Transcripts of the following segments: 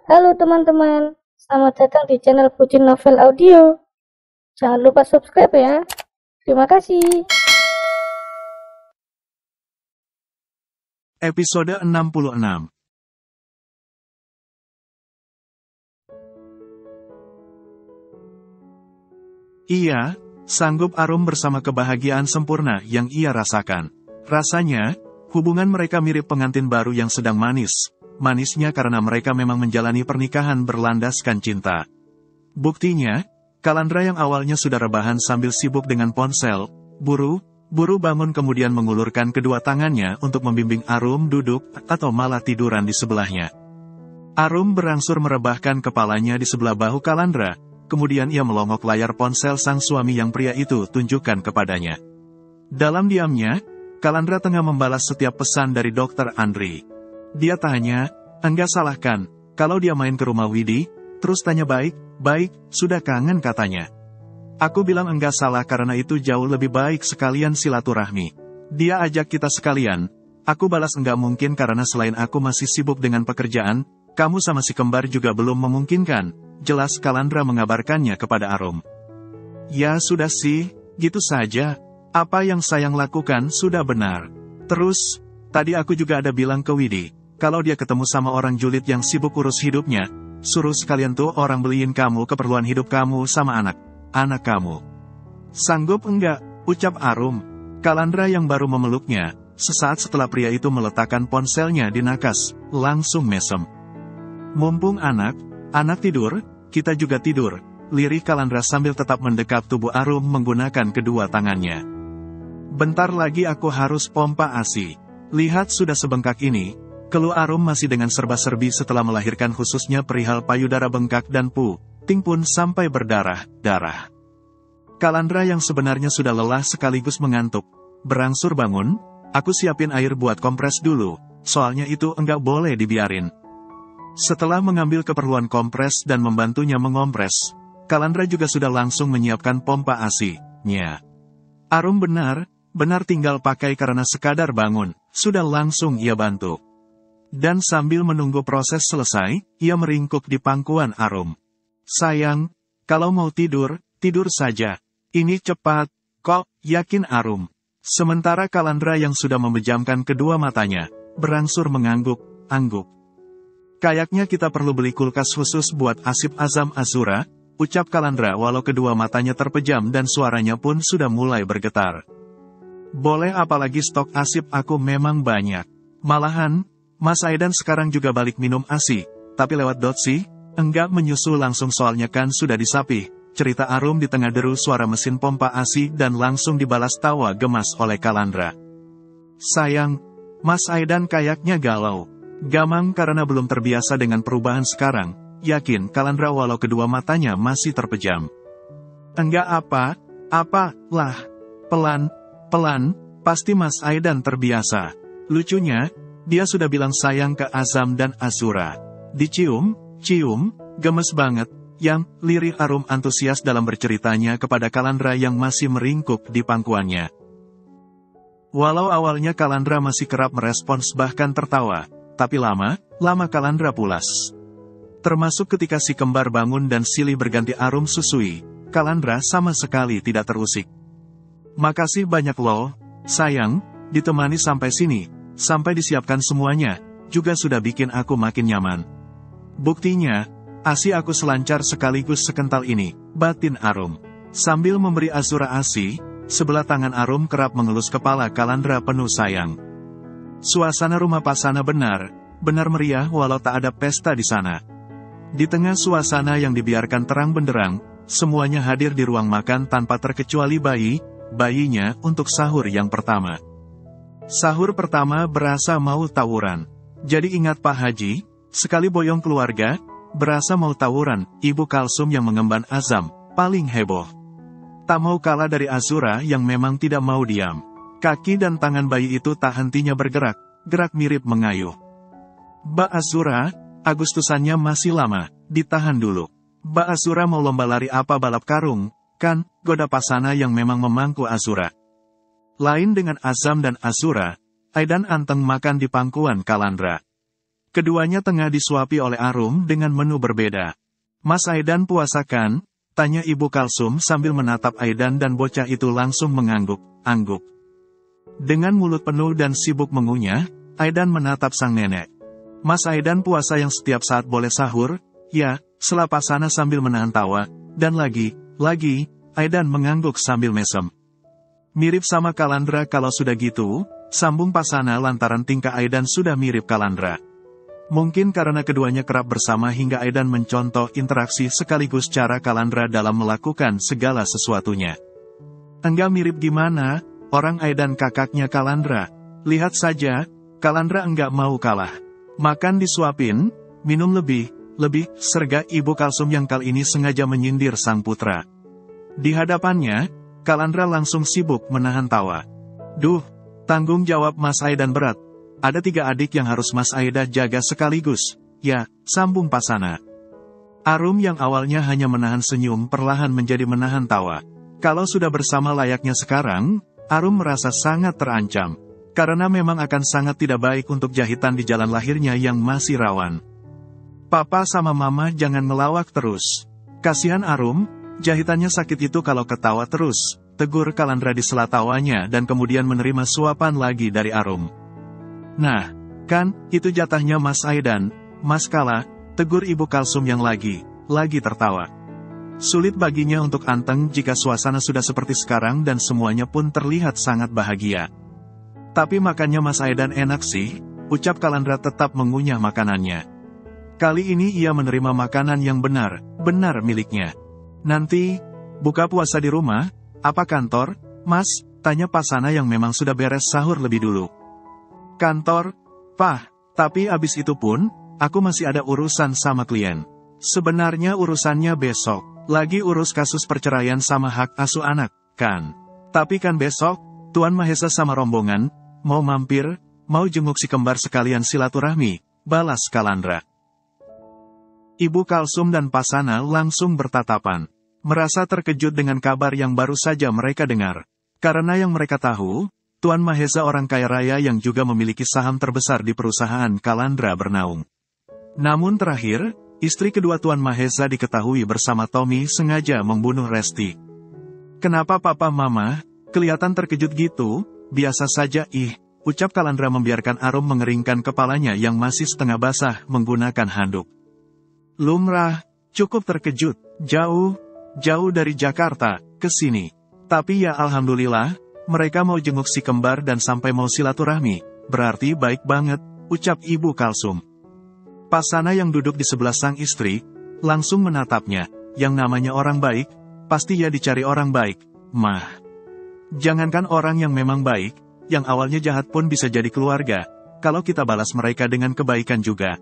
Halo teman-teman, selamat datang di channel Pucin Novel Audio. Jangan lupa subscribe ya. Terima kasih. Episode 66. Ia sanggup arum bersama kebahagiaan sempurna yang ia rasakan. Rasanya, hubungan mereka mirip pengantin baru yang sedang manis. Manisnya karena mereka memang menjalani pernikahan berlandaskan cinta. Buktinya, Kalandra yang awalnya sudah rebahan sambil sibuk dengan ponsel, buru bangun kemudian mengulurkan kedua tangannya untuk membimbing Arum duduk atau malah tiduran di sebelahnya. Arum berangsur merebahkan kepalanya di sebelah bahu Kalandra, kemudian ia melongok layar ponsel sang suami yang pria itu tunjukkan kepadanya. Dalam diamnya, Kalandra tengah membalas setiap pesan dari Dr. Andri. Dia tanya, enggak salahkan, kalau dia main ke rumah Widi, terus tanya baik, sudah kangen katanya. Aku bilang enggak salah karena itu jauh lebih baik sekalian silaturahmi. Dia ajak kita sekalian, aku balas enggak mungkin karena selain aku masih sibuk dengan pekerjaan, kamu sama si kembar juga belum memungkinkan, jelas Kalandra mengabarkannya kepada Arum. Ya sudah sih, gitu saja, apa yang sayang lakukan sudah benar. Terus, tadi aku juga ada bilang ke Widi, kalau dia ketemu sama orang julid yang sibuk urus hidupnya, suruh sekalian tuh orang beliin kamu keperluan hidup kamu sama anak kamu. Sanggup enggak? Ucap Arum. Kalandra yang baru memeluknya, sesaat setelah pria itu meletakkan ponselnya di nakas, langsung mesem. Mumpung anak tidur, kita juga tidur, lirih Kalandra sambil tetap mendekap tubuh Arum menggunakan kedua tangannya. Bentar lagi aku harus pompa ASI. Lihat sudah sebengkak ini. Keluh Arum masih dengan serba-serbi setelah melahirkan khususnya perihal payudara bengkak dan puting pun sampai berdarah-darah. Kalandra yang sebenarnya sudah lelah sekaligus mengantuk, berangsur bangun, aku siapin air buat kompres dulu, soalnya itu enggak boleh dibiarin. Setelah mengambil keperluan kompres dan membantunya mengompres, Kalandra juga sudah langsung menyiapkan pompa ASI-nya. Arum benar tinggal pakai karena sekadar bangun, sudah langsung ia bantu. Dan sambil menunggu proses selesai, ia meringkuk di pangkuan Arum. Sayang, kalau mau tidur saja. Ini cepat, kok, yakin Arum. Sementara Kalandra yang sudah memejamkan kedua matanya, berangsur mengangguk-angguk. Kayaknya kita perlu beli kulkas khusus buat Asip Azam Azura, ucap Kalandra walau kedua matanya terpejam dan suaranya pun sudah mulai bergetar. Boleh, apalagi stok Asip aku memang banyak. Malahan, Mas Aidan sekarang juga balik minum ASI, tapi lewat Dotsi, enggak menyusul langsung soalnya kan sudah disapih, cerita Arum di tengah deru suara mesin pompa ASI dan langsung dibalas tawa gemas oleh Kalandra. Sayang, Mas Aidan kayaknya galau. Gamang karena belum terbiasa dengan perubahan sekarang, yakin Kalandra walau kedua matanya masih terpejam. Enggak apa lah, pelan, pasti Mas Aidan terbiasa. Lucunya, dia sudah bilang sayang ke Azam dan Azura. Dicium, gemes banget, yang lirih Arum antusias dalam berceritanya kepada Kalandra yang masih meringkuk di pangkuannya. Walau awalnya Kalandra masih kerap merespons bahkan tertawa, tapi lama Kalandra pulas. Termasuk ketika si kembar bangun dan silih berganti Arum susui, Kalandra sama sekali tidak terusik. Makasih banyak loh, sayang, ditemani sampai sini. Sampai disiapkan semuanya, juga sudah bikin aku makin nyaman. Buktinya, ASI aku selancar sekaligus sekental ini, batin Arum. Sambil memberi Azura ASI, sebelah tangan Arum kerap mengelus kepala Kalandra penuh sayang. Suasana rumah Pasana benar meriah walau tak ada pesta di sana. Di tengah suasana yang dibiarkan terang benderang, semuanya hadir di ruang makan tanpa terkecuali bayinya untuk sahur yang pertama. Sahur pertama berasa mau tawuran. Jadi ingat Pak Haji, sekali boyong keluarga, berasa mau tawuran, Ibu Kalsum yang mengemban Azam, paling heboh. Tak mau kalah dari Azura yang memang tidak mau diam. Kaki dan tangan bayi itu tak hentinya bergerak, gerak mirip mengayuh. Mbak Azura, Agustusannya masih lama, ditahan dulu. Mbak Azura mau lomba lari apa balap karung, kan, goda Pasana yang memang memangku Azura. Lain dengan Azam dan Azura, Aidan anteng makan di pangkuan Kalandra. Keduanya tengah disuapi oleh Arum dengan menu berbeda. "Mas Aidan puasa kan?" tanya Ibu Kalsum sambil menatap Aidan dan bocah itu langsung mengangguk-angguk. Dengan mulut penuh dan sibuk mengunyah, Aidan menatap sang nenek. "Mas Aidan puasa yang setiap saat boleh sahur?" "Ya," sela Pasana sambil menahan tawa, dan lagi, Aidan mengangguk sambil mesem. "Mirip sama Kalandra kalau sudah gitu," sambung Pasana lantaran tingkah Aidan sudah mirip Kalandra. Mungkin karena keduanya kerap bersama hingga Aidan mencontoh interaksi sekaligus cara Kalandra dalam melakukan segala sesuatunya. "Enggak mirip gimana, orang Aidan kakaknya Kalandra. Lihat saja, Kalandra enggak mau kalah. Makan disuapin, minum lebih, serga Ibu Kalsum yang kali ini sengaja menyindir sang putra. Di hadapannya, Kalandra langsung sibuk menahan tawa. "Duh, tanggung jawab Mas Aidan berat. Ada 3 adik yang harus Mas Aida jaga sekaligus." "Ya," sambung Pasana. Arum yang awalnya hanya menahan senyum perlahan menjadi menahan tawa. Kalau sudah bersama layaknya sekarang, Arum merasa sangat terancam. Karena memang akan sangat tidak baik untuk jahitan di jalan lahirnya yang masih rawan. "Papa sama Mama jangan ngelawak terus. Kasihan Arum, jahitannya sakit itu kalau ketawa terus," tegur Kalandra di sela tawanya dan kemudian menerima suapan lagi dari Arum. "Nah, kan, itu jatahnya Mas Aidan, Mas Kala," tegur Ibu Kalsum yang lagi tertawa. Sulit baginya untuk anteng jika suasana sudah seperti sekarang dan semuanya pun terlihat sangat bahagia. "Tapi makannya Mas Aidan enak sih," ucap Kalandra tetap mengunyah makanannya. Kali ini ia menerima makanan yang benar miliknya. "Nanti, buka puasa di rumah, apa kantor, Mas?" tanya Pasana yang memang sudah beres sahur lebih dulu. "Kantor, Pah, tapi abis itu pun, aku masih ada urusan sama klien. Sebenarnya urusannya besok, lagi urus kasus perceraian sama hak asuh anak, kan. Tapi kan besok, Tuan Mahesa sama rombongan, mau mampir, mau jenguk si kembar sekalian silaturahmi," balas Kalandra. Ibu Kalsum dan Pasana langsung bertatapan. Merasa terkejut dengan kabar yang baru saja mereka dengar. Karena yang mereka tahu, Tuan Mahesa orang kaya raya yang juga memiliki saham terbesar di perusahaan Kalandra bernaung. Namun terakhir, istri kedua Tuan Mahesa diketahui bersama Tommy sengaja membunuh Resti. "Kenapa Papa Mama, kelihatan terkejut gitu?" "Biasa saja ucap Kalandra membiarkan Arum mengeringkan kepalanya yang masih setengah basah menggunakan handuk. "Lumrah, cukup terkejut, jauh dari Jakarta, ke sini. Tapi ya alhamdulillah, mereka mau jenguk si kembar dan sampai mau silaturahmi, berarti baik banget," ucap Ibu Kalsum. Pasana yang duduk di sebelah sang istri, langsung menatapnya. "Yang namanya orang baik, pasti ya dicari orang baik, Mah. Jangankan orang yang memang baik, yang awalnya jahat pun bisa jadi keluarga, kalau kita balas mereka dengan kebaikan juga.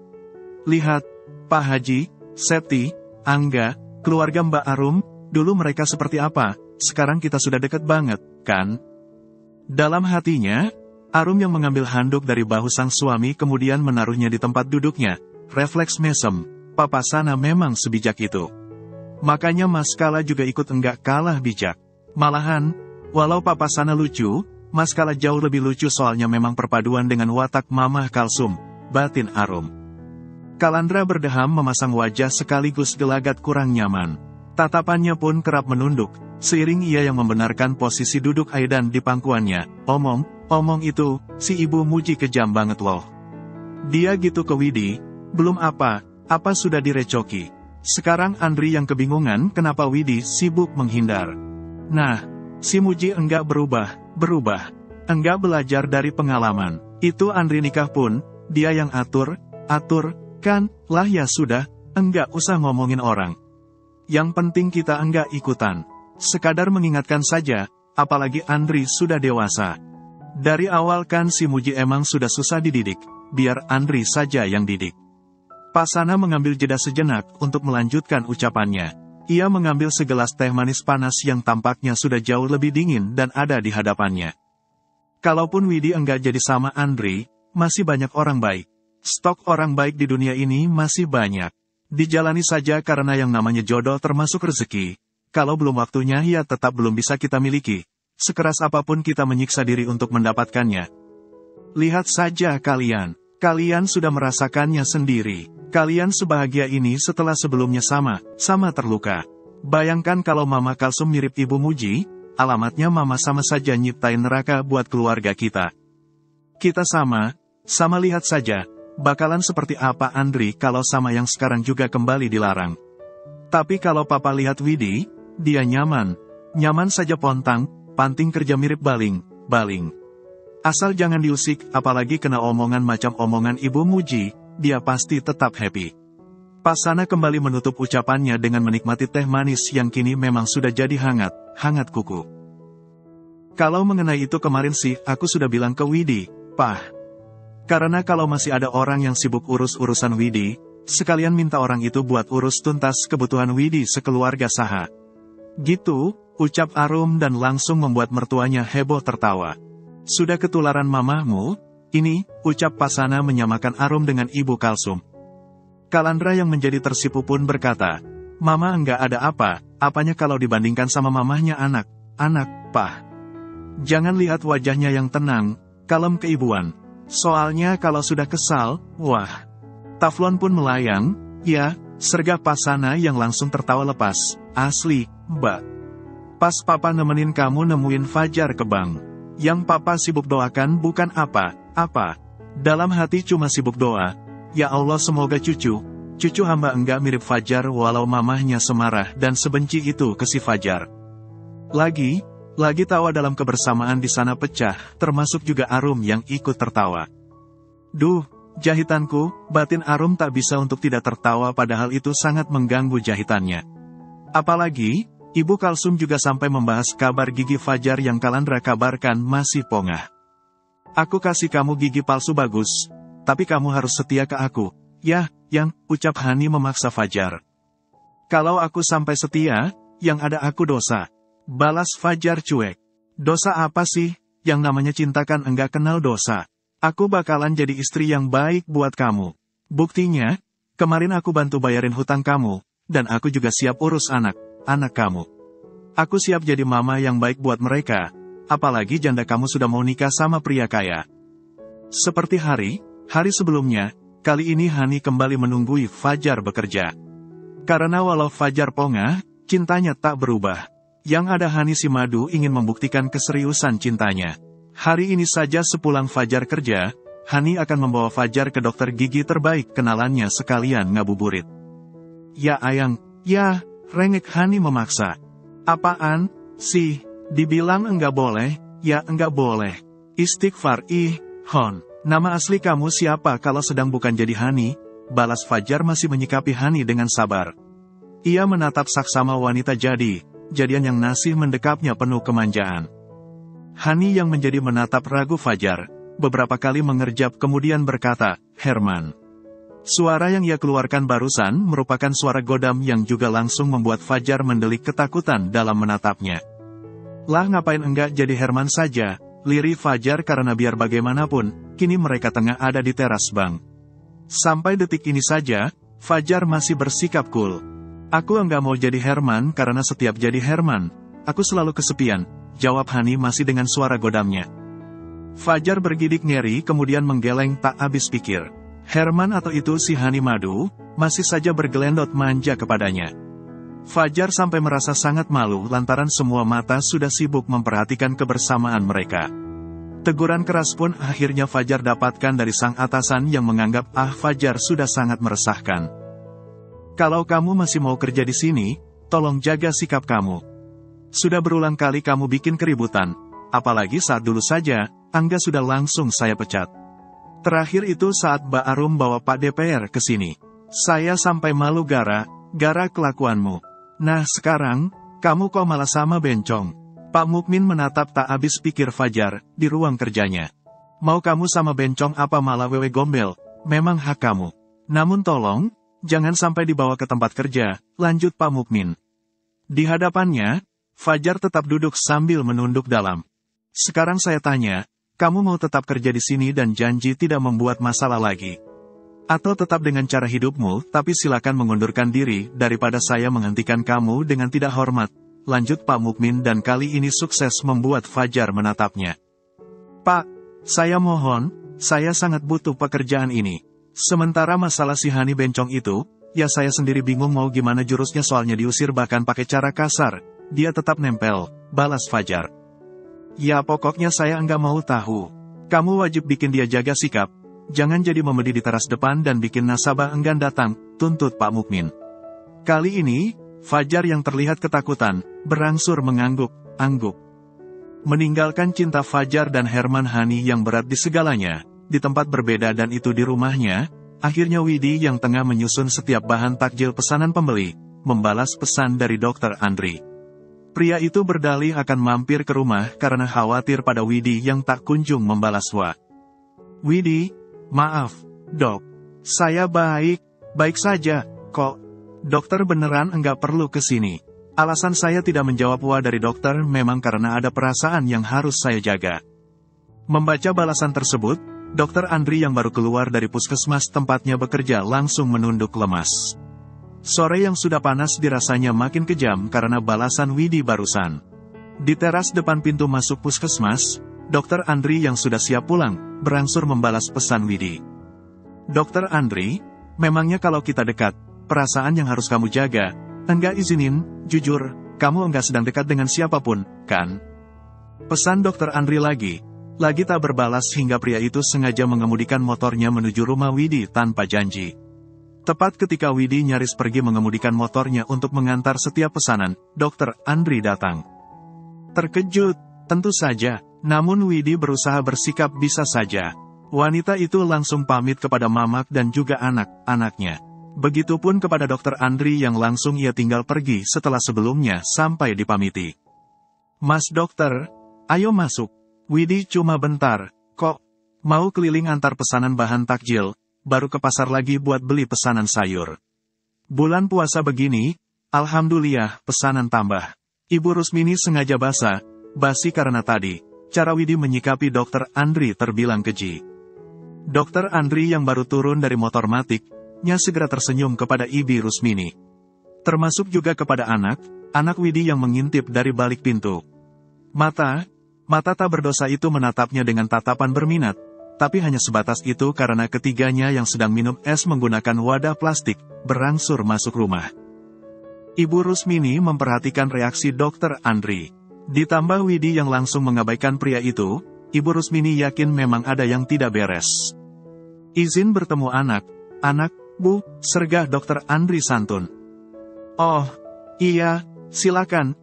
Lihat, Pak Haji, Septi, Angga, keluarga Mbak Arum, dulu mereka seperti apa, sekarang kita sudah dekat banget, kan?" Dalam hatinya, Arum yang mengambil handuk dari bahu sang suami kemudian menaruhnya di tempat duduknya, refleks mesem, Papa Sana memang sebijak itu. Makanya Mas Kala juga ikut enggak kalah bijak. Malahan, walau Papa Sana lucu, Mas Kala jauh lebih lucu soalnya memang perpaduan dengan watak Mamah Kalsum, batin Arum. Kalandra berdeham memasang wajah sekaligus gelagat kurang nyaman. Tatapannya pun kerap menunduk, seiring ia yang membenarkan posisi duduk Aidan di pangkuannya. Omong itu, si ibu Muji kejam banget loh. Dia gitu ke Widi, belum apa sudah direcoki. Sekarang Andri yang kebingungan kenapa Widi sibuk menghindar. Nah, si Muji enggak berubah, enggak belajar dari pengalaman. Itu Andri nikah pun, dia yang atur, kan, lah ya sudah, enggak usah ngomongin orang. Yang penting kita enggak ikutan. Sekadar mengingatkan saja, apalagi Andri sudah dewasa. Dari awal kan si Muji emang sudah susah dididik, biar Andri saja yang didik. Pasana mengambil jeda sejenak untuk melanjutkan ucapannya. Ia mengambil segelas teh manis panas yang tampaknya sudah jauh lebih dingin dan ada di hadapannya. Kalaupun Widi enggak jadi sama Andri, masih banyak orang baik. Stok orang baik di dunia ini masih banyak. Dijalani saja karena yang namanya jodoh termasuk rezeki. Kalau belum waktunya ya tetap belum bisa kita miliki. Sekeras apapun kita menyiksa diri untuk mendapatkannya. Lihat saja kalian, Kalian sudah merasakannya sendiri. Kalian sebahagia ini setelah sebelumnya sama terluka. Bayangkan kalau Mama Kalsum mirip Ibu Muji, alamatnya Mama sama saja nyiptain neraka buat keluarga kita. Kita sama lihat saja, bakalan seperti apa Andri kalau sama yang sekarang juga kembali dilarang. Tapi kalau Papa lihat Widi, dia nyaman saja pontang, panting kerja mirip baling. Asal jangan diusik, apalagi kena omongan macam omongan Ibu Muji, dia pasti tetap happy. Pasana kembali menutup ucapannya dengan menikmati teh manis yang kini memang sudah jadi hangat kuku. Kalau mengenai itu kemarin sih, aku sudah bilang ke Widi, Pah. Karena kalau masih ada orang yang sibuk urus-urusan Widi, sekalian minta orang itu buat urus tuntas kebutuhan Widi sekeluarga saha. Gitu, ucap Arum dan langsung membuat mertuanya heboh tertawa. Sudah ketularan mamahmu? Ini, ucap Pasana menyamakan Arum dengan Ibu Kalsum. Kalandra yang menjadi tersipu pun berkata, Mama enggak ada apanya kalau dibandingkan sama mamahnya anak, Pah. Jangan lihat wajahnya yang tenang, kalem keibuan. Soalnya kalau sudah kesal, wah. Taflon pun melayang, ya, sergah Pasana yang langsung tertawa lepas. Asli, Mbak. Pas Papa nemenin kamu nemuin Fajar ke bank. Yang Papa sibuk doakan bukan apa. Dalam hati cuma sibuk doa. Ya Allah semoga cucu hamba enggak mirip Fajar walau mamahnya semarah dan sebenci itu ke si Fajar. Lagi tawa dalam kebersamaan di sana pecah, termasuk juga Arum yang ikut tertawa. Duh, jahitanku, batin Arum tak bisa untuk tidak tertawa padahal itu sangat mengganggu jahitannya. Apalagi, Ibu Kalsum juga sampai membahas kabar gigi Fajar yang Kalandra kabarkan masih pongah. Aku kasih kamu gigi palsu bagus, tapi kamu harus setia ke aku. Yah, yang, ucap Hani memaksa Fajar. Kalau aku sampai setia, yang ada aku dosa. Balas Fajar cuek. Dosa apa sih, yang namanya cinta kan enggak kenal dosa. Aku bakalan jadi istri yang baik buat kamu. Buktinya, kemarin aku bantu bayarin hutang kamu, dan aku juga siap urus anak kamu. Aku siap jadi mama yang baik buat mereka, apalagi janda kamu sudah mau nikah sama pria kaya. Seperti hari sebelumnya, kali ini Hani kembali menunggui Fajar bekerja. Karena walau Fajar pongah, cintanya tak berubah. Yang ada Hani si Madu ingin membuktikan keseriusan cintanya. Hari ini saja sepulang Fajar kerja, Hani akan membawa Fajar ke dokter gigi terbaik kenalannya sekalian ngabuburit. Ya ayang, ya, rengek Hani memaksa. Apaan, sih, dibilang enggak boleh, ya enggak boleh. Istighfar Hon. Nama asli kamu siapa kalau sedang bukan jadi Hani? Balas Fajar masih menyikapi Hani dengan sabar. Ia menatap saksama wanita jadian yang nasih mendekapnya penuh kemanjaan. Hani yang menjadi menatap ragu Fajar, beberapa kali mengerjap kemudian berkata, Herman. Suara yang ia keluarkan barusan merupakan suara godam yang juga langsung membuat Fajar mendelik ketakutan dalam menatapnya. Lah ngapain enggak jadi Herman saja, lirih Fajar karena biar bagaimanapun, kini mereka tengah ada di teras bank. Sampai detik ini saja, Fajar masih bersikap cool. Aku enggak mau jadi Herman karena setiap jadi Herman, aku selalu kesepian, jawab Hani masih dengan suara godamnya. Fajar bergidik ngeri kemudian menggeleng tak habis pikir. Herman atau itu si Hani Madu, masih saja bergelendot manja kepadanya. Fajar sampai merasa sangat malu lantaran semua mata sudah sibuk memperhatikan kebersamaan mereka. Teguran keras pun akhirnya Fajar dapatkan dari sang atasan yang menganggap Fajar sudah sangat meresahkan. Kalau kamu masih mau kerja di sini, tolong jaga sikap kamu. Sudah berulang kali kamu bikin keributan, apalagi saat dulu saja, Angga sudah langsung saya pecat. Terakhir itu saat Mbak Arum bawa Pak DPR ke sini. Saya sampai malu gara kelakuanmu. Nah sekarang, kamu kok malah sama bencong. Pak Mukmin menatap tak habis pikir Fajar, di ruang kerjanya. Mau kamu sama bencong apa malah wewe gombel, memang hak kamu. Namun tolong, jangan sampai dibawa ke tempat kerja, lanjut Pak Mukmin. Di hadapannya, Fajar tetap duduk sambil menunduk dalam. Sekarang saya tanya, kamu mau tetap kerja di sini dan janji tidak membuat masalah lagi? Atau tetap dengan cara hidupmu, tapi silakan mengundurkan diri, daripada saya menghentikan kamu dengan tidak hormat. Lanjut Pak Mukmin dan kali ini sukses membuat Fajar menatapnya. Pak, saya mohon, saya sangat butuh pekerjaan ini. Sementara masalah si Hani bencong itu, ya saya sendiri bingung mau gimana jurusnya soalnya diusir bahkan pakai cara kasar. Dia tetap nempel, balas Fajar. Ya pokoknya saya enggak mau tahu. Kamu wajib bikin dia jaga sikap. Jangan jadi memedi di teras depan dan bikin nasabah enggan datang, tuntut Pak Mukmin. Kali ini, Fajar yang terlihat ketakutan, berangsur mengangguk-angguk. Meninggalkan cinta Fajar dan Herman Hani yang berat di segalanya, di tempat berbeda dan itu di rumahnya, akhirnya Widi yang tengah menyusun setiap bahan takjil pesanan pembeli, membalas pesan dari Dr. Andri. Pria itu berdalih akan mampir ke rumah karena khawatir pada Widi yang tak kunjung membalas wa. Widi, maaf, dok. Saya baik saja, kok. Dokter beneran enggak perlu ke sini. Alasan saya tidak menjawab wa dari dokter memang karena ada perasaan yang harus saya jaga. Membaca balasan tersebut, Dr. Andri yang baru keluar dari puskesmas tempatnya bekerja langsung menunduk lemas. Sore yang sudah panas dirasanya makin kejam karena balasan Widi barusan. Di teras depan pintu masuk puskesmas, Dr. Andri yang sudah siap pulang, berangsur membalas pesan Widi. Dr. Andri, memangnya kalau kita dekat, perasaan yang harus kamu jaga, enggak izinin, jujur, kamu enggak sedang dekat dengan siapapun, kan? Pesan Dr. Andri lagi tak berbalas hingga pria itu sengaja mengemudikan motornya menuju rumah Widi tanpa janji. Tepat ketika Widi nyaris pergi mengemudikan motornya untuk mengantar setiap pesanan, Dr. Andri datang. Terkejut, tentu saja, namun Widi berusaha bersikap bisa saja. Wanita itu langsung pamit kepada Mamak dan juga anak-anaknya. Begitupun kepada Dr. Andri yang langsung ia tinggal pergi setelah sebelumnya sampai dipamiti. Mas dokter, ayo masuk. Widi cuma bentar, kok. Mau keliling antar pesanan bahan takjil, baru ke pasar lagi buat beli pesanan sayur. Bulan puasa begini, alhamdulillah pesanan tambah. Ibu Rusmini sengaja basi karena tadi, cara Widi menyikapi Dr. Andri terbilang keji. Dr. Andri yang baru turun dari motor matiknya segera tersenyum kepada Ibu Rusmini. Termasuk juga kepada anak Widi yang mengintip dari balik pintu. Mata tak berdosa itu menatapnya dengan tatapan berminat, tapi hanya sebatas itu karena ketiganya yang sedang minum es menggunakan wadah plastik, berangsur masuk rumah. Ibu Rusmini memperhatikan reaksi Dr. Andri. Ditambah Widi yang langsung mengabaikan pria itu, Ibu Rusmini yakin memang ada yang tidak beres. Izin bertemu anak, Bu, sergah Dr. Andri santun. Oh, iya, silakan.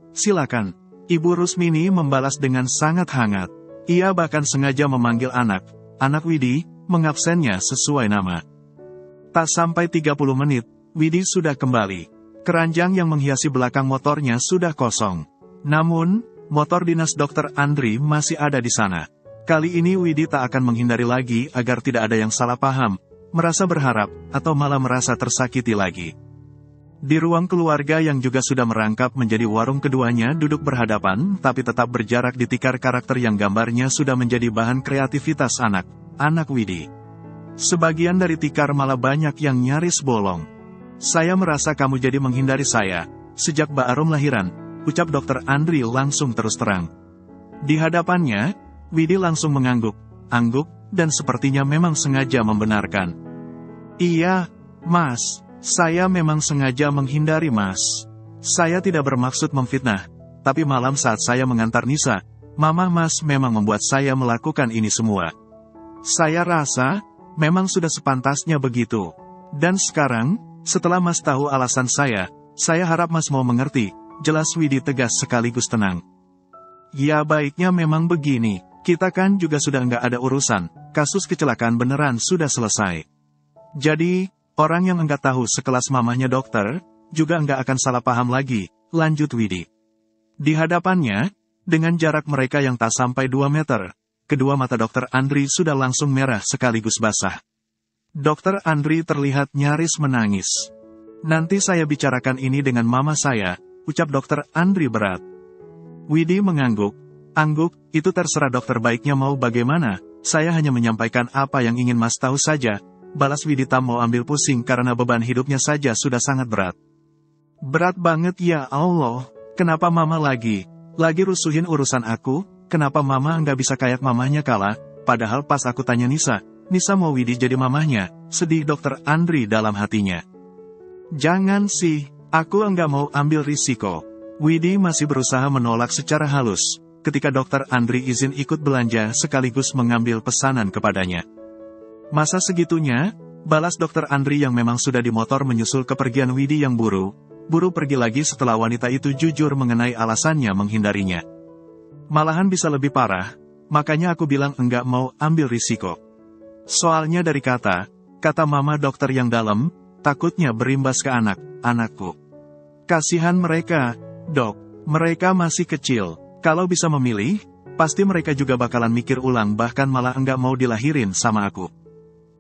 Ibu Rusmini membalas dengan sangat hangat. Ia bahkan sengaja memanggil anak Widi, mengabsennya sesuai nama. Tak sampai 30 menit, Widi sudah kembali. Keranjang yang menghiasi belakang motornya sudah kosong. Namun, motor dinas Dr. Andri masih ada di sana. Kali ini Widi tak akan menghindari lagi agar tidak ada yang salah paham, merasa berharap, atau malah merasa tersakiti lagi. Di ruang keluarga yang juga sudah merangkap menjadi warung keduanya duduk berhadapan tapi tetap berjarak di tikar karakter yang gambarnya sudah menjadi bahan kreativitas anak Widi. Sebagian dari tikar malah banyak yang nyaris bolong. Saya merasa kamu jadi menghindari saya, sejak Mbak Arum lahiran, ucap Dr. Andri langsung terus terang. Di hadapannya, Widi langsung mengangguk, dan sepertinya memang sengaja membenarkan. Iya, Mas. Saya memang sengaja menghindari Mas. Saya tidak bermaksud memfitnah, tapi malam saat saya mengantar Nisa, Mama Mas memang membuat saya melakukan ini semua. Saya rasa, memang sudah sepantasnya begitu. Dan sekarang, setelah Mas tahu alasan saya harap Mas mau mengerti, jelas Widi tegas sekaligus tenang. Ya baiknya memang begini, kita kan juga sudah nggak ada urusan, kasus kecelakaan beneran sudah selesai. Jadi, orang yang enggak tahu sekelas mamahnya dokter, juga enggak akan salah paham lagi, lanjut Widi. Di hadapannya, dengan jarak mereka yang tak sampai 2 meter, kedua mata Dr. Andri sudah langsung merah sekaligus basah. Dr. Andri terlihat nyaris menangis. Nanti saya bicarakan ini dengan mama saya, ucap Dr. Andri berat. Widi mengangguk, itu terserah dokter baiknya mau bagaimana, saya hanya menyampaikan apa yang ingin Mas tahu saja. Balas Widi tak mau ambil pusing karena beban hidupnya saja sudah sangat berat. Berat banget ya Allah, kenapa mama lagi rusuhin urusan aku, kenapa mama nggak bisa kayak mamahnya kala, Padahal pas aku tanya Nisa mau Widi jadi mamahnya, sedih dokter Andri dalam hatinya. Jangan sih, aku enggak mau ambil risiko. Widi masih berusaha menolak secara halus, ketika dokter Andri izin ikut belanja sekaligus mengambil pesanan kepadanya. Masa segitunya? Balas dokter Andri yang memang sudah di motor menyusul kepergian Widi yang buru pergi lagi setelah wanita itu jujur mengenai alasannya menghindarinya. Malahan bisa lebih parah, makanya aku bilang enggak mau ambil risiko. Soalnya dari kata mama dokter yang dalam, takutnya berimbas ke anakku. Kasihan mereka, dok, mereka masih kecil. Kalau bisa memilih, pasti mereka juga bakalan mikir ulang bahkan malah enggak mau dilahirin sama aku.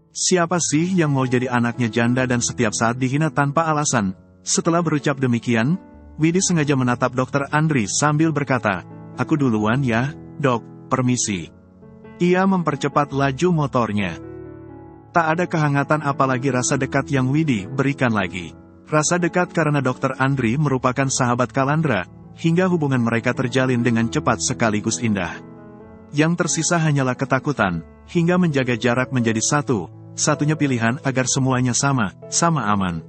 Siapa sih yang mau jadi anaknya janda dan setiap saat dihina tanpa alasan? Setelah berucap demikian, Widi sengaja menatap dokter Andri sambil berkata, aku duluan ya, dok, permisi. Ia mempercepat laju motornya. Tak ada kehangatan apalagi rasa dekat yang Widi berikan lagi. Rasa dekat karena dokter Andri merupakan sahabat Kalandra, hingga hubungan mereka terjalin dengan cepat sekaligus indah. Yang tersisa hanyalah ketakutan, hingga menjaga jarak menjadi satunya pilihan agar semuanya sama aman.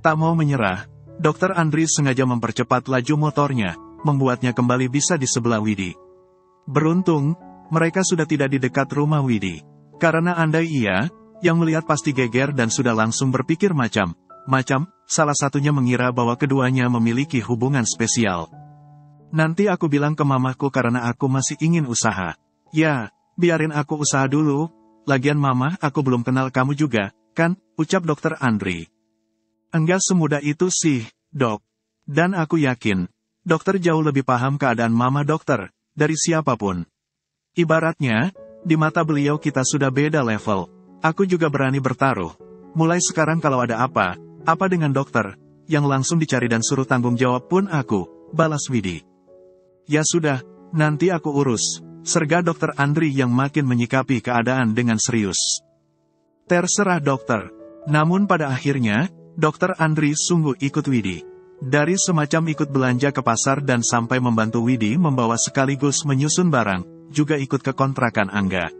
Tak mau menyerah, dokter Andri sengaja mempercepat laju motornya, membuatnya kembali bisa di sebelah Widi. Beruntung, mereka sudah tidak di dekat rumah Widi. Karena andai ia, yang melihat pasti geger dan sudah langsung berpikir macam, salah satunya mengira bahwa keduanya memiliki hubungan spesial. Nanti aku bilang ke mamaku karena aku masih ingin usaha. Ya, biarin aku usaha dulu, lagian mama aku belum kenal kamu juga, kan, ucap dokter Andri. Enggak semudah itu sih, dok. Dan aku yakin, dokter jauh lebih paham keadaan mama dokter, dari siapapun. Ibaratnya, di mata beliau kita sudah beda level. Aku juga berani bertaruh. Mulai sekarang kalau ada apa dengan dokter, yang langsung dicari dan suruh tanggung jawab pun aku, balas Widi. Ya sudah, nanti aku urus, serga dokter Andri yang makin menyikapi keadaan dengan serius. Terserah dokter. Namun pada akhirnya, dokter Andri sungguh ikut Widi. Dari semacam ikut belanja ke pasar dan sampai membantu Widi membawa sekaligus menyusun barang, juga ikut ke kontrakan Angga.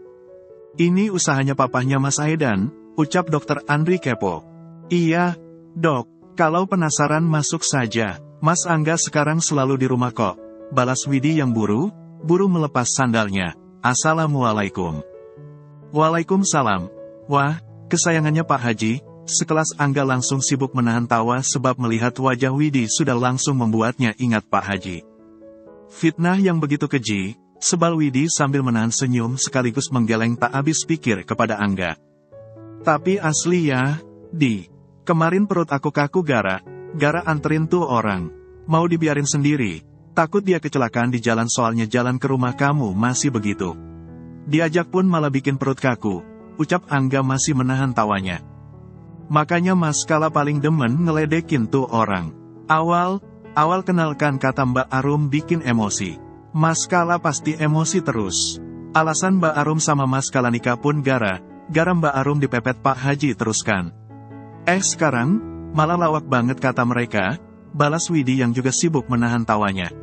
Ini usahanya papahnya Mas Aidan, ucap dokter Andri kepo. Iya, dok, kalau penasaran masuk saja, Mas Angga sekarang selalu di rumah kok, balas Widi yang buru melepas sandalnya. Assalamualaikum. Waalaikumsalam. Wah, kesayangannya Pak Haji. Sekelas Angga langsung sibuk menahan tawa sebab melihat wajah Widi sudah langsung membuatnya ingat Pak Haji. Fitnah yang begitu keji, sebal Widi sambil menahan senyum sekaligus menggeleng tak habis pikir kepada Angga. Tapi asli ya, kemarin perut aku kaku gara anterin tuh orang. Mau dibiarin sendiri, takut dia kecelakaan di jalan soalnya jalan ke rumah kamu masih begitu. Diajak pun malah bikin perut kaku, ucap Angga masih menahan tawanya. Makanya Mas Kala paling demen ngeledekin tuh orang. Awal kenalkan kata Mbak Arum bikin emosi. Mas Kala pasti emosi terus. Alasan Mbak Arum sama Mas Kala nikah pun gara Mbak Arum dipepet Pak Haji teruskan. Sekarang, malah lawak banget kata mereka, balas Widi yang juga sibuk menahan tawanya.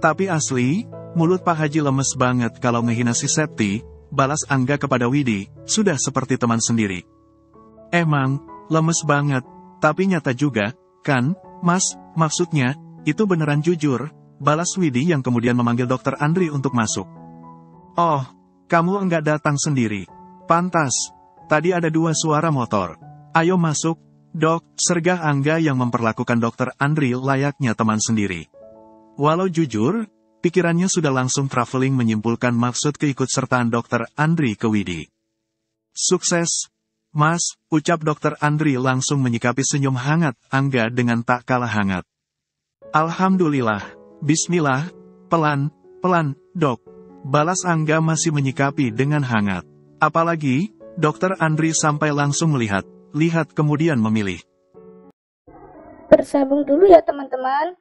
Tapi asli, mulut Pak Haji lemes banget kalau ngehina si Septi, balas Angga kepada Widi, sudah seperti teman sendiri. Emang, lemes banget, tapi nyata juga, kan, Mas, maksudnya, itu beneran jujur, balas Widi yang kemudian memanggil dokter Andri untuk masuk. Oh, kamu enggak datang sendiri. Pantas, tadi ada 2 suara motor. Ayo masuk, dok, sergah Angga yang memperlakukan dokter Andri layaknya teman sendiri. Walau jujur, pikirannya sudah langsung traveling menyimpulkan maksud keikutsertaan dokter Andri ke Widi. Sukses, Mas, ucap dokter Andri langsung menyikapi senyum hangat Angga dengan tak kalah hangat. Alhamdulillah, bismillah, pelan, dok, balas Angga masih menyikapi dengan hangat. Apalagi, dokter Andri sampai langsung lihat kemudian memilih. Bersambung dulu ya teman-teman.